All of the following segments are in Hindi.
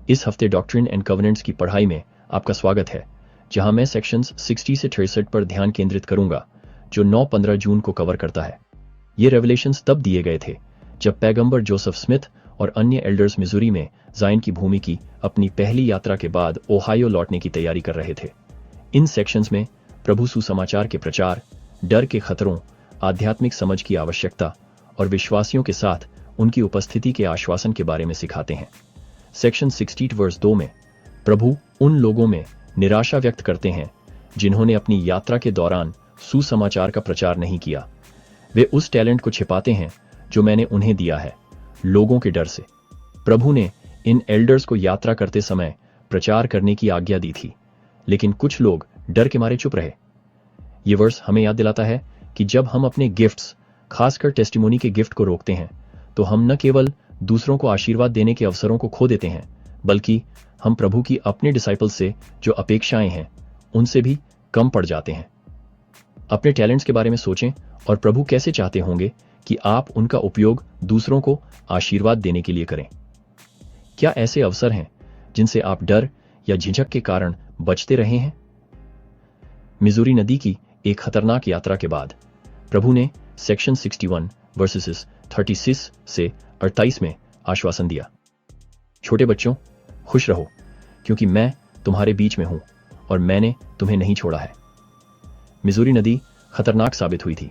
इस हफ्ते डॉक्ट्रिन एंड कवेनेंट्स की पढ़ाई में आपका स्वागत है, जहां मैं सेक्शंस 60 से 63 पर ध्यान केंद्रित करूंगा, जो 9-15 जून को कवर करता है। ये रेवलेशंस तब दिए गए थे जब पैगंबर जोसेफ स्मिथ और अन्य एल्डर्स मिजूरी में जायन की भूमि की अपनी पहली यात्रा के बाद ओहायो लौटने की तैयारी कर रहे थे। इन सेक्शंस में प्रभु सुसमाचार के प्रचार, डर के खतरों, आध्यात्मिक समझ की आवश्यकता और विश्वासियों के साथ उनकी उपस्थिति के आश्वासन के बारे में सिखाते हैं। सेक्शन 60 वर्स 2 में प्रभु उन लोगों में निराशा व्यक्त करते हैं जिन्होंने अपनी यात्रा के दौरान सुसमाचार का प्रचार नहीं किया। वे उस टैलेंट को छिपाते हैं जो मैंने उन्हें दिया है, लोगों के डर से। प्रभु ने इन एल्डर्स को यात्रा करते समय प्रचार करने की आज्ञा दी थी, लेकिन कुछ लोग डर के मारे चुप रहे। ये वर्स हमें याद दिलाता है कि जब हम अपने गिफ्ट्स, खासकर टेस्टिमोनी के गिफ्ट को रोकते हैं, तो हम न केवल दूसरों को आशीर्वाद देने के अवसरों को खो देते हैं, बल्कि हम प्रभु की अपने डिसाइपल्स से जो अपेक्षाएं हैं, उनसे भी कम पड़ जाते हैं। अपने टैलेंट्स के बारे में सोचें और प्रभु कैसे चाहते होंगे कि आप उनका उपयोग दूसरों को आशीर्वाद देने के लिए करें। क्या ऐसे अवसर हैं जिनसे आप डर या झिझक के कारण बचते रहे हैं? मिजूरी नदी की एक खतरनाक यात्रा के बाद प्रभु ने सेक्शन 61 वर्सेस 36 से 38 में आश्वासन दिया, छोटे बच्चों, खुश रहो, क्योंकि मैं तुम्हारे बीच में हूं और मैंने तुम्हें नहीं छोड़ा है। मिजूरी नदी खतरनाक साबित हुई थी,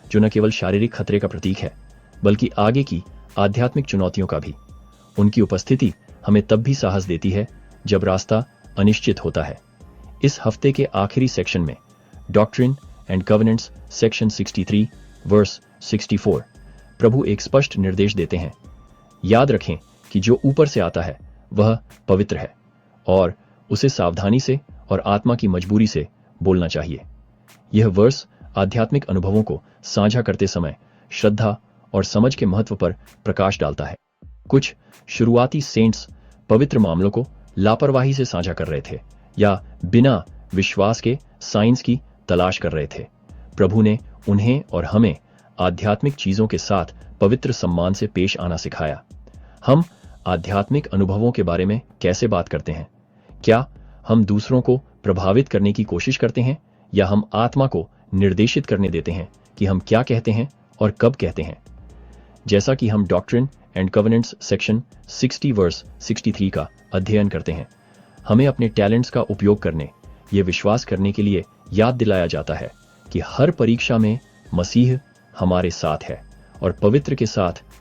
जो न केवल शारीरिक खतरे का प्रतीक है, बल्कि आगे की आध्यात्मिक चुनौतियों का भी। उनकी उपस्थिति हमें तब भी साहस देती है जब रास्ता अनिश्चित होता है। इस हफ्ते के आखिरी सेक्शन में डॉक्ट्रिन एंड कवेनेंट्स सेक्शन 63 वर्स 64 प्रभु एक स्पष्ट निर्देश देते हैं। याद रखें कि जो ऊपर से आता है वह पवित्र है और उसे सावधानी से और आत्मा की मजबूरी से बोलना चाहिए। यह वर्स आध्यात्मिक अनुभवों को साझा करते समय श्रद्धा और समझ के महत्व पर प्रकाश डालता है। कुछ शुरुआती सेंट्स पवित्र मामलों को लापरवाही से साझा कर रहे थे या बिना विश्वास के साइंस की तलाश कर रहे थे। प्रभु ने उन्हें और हमें आध्यात्मिक चीजों के साथ पवित्र सम्मान से पेश आना सिखाया। हम आध्यात्मिक अनुभवों के बारे में कैसे बात करते हैं? क्या हम दूसरों को प्रभावित करने की कोशिश करते हैं या हम आत्मा को निर्देशित करने देते हैं कि हम क्या कहते हैं और कब कहते हैं? जैसा कि हम डॉक्ट्रिन एंड कवेनेंट्स सेक्शन 60 वर्स 63 का अध्ययन करते हैं, हमें अपने टैलेंट्स का उपयोग करने, ये विश्वास करने के लिए याद दिलाया जाता है कि हर परीक्षा में मसीह हमारे साथ है और पवित्र के साथ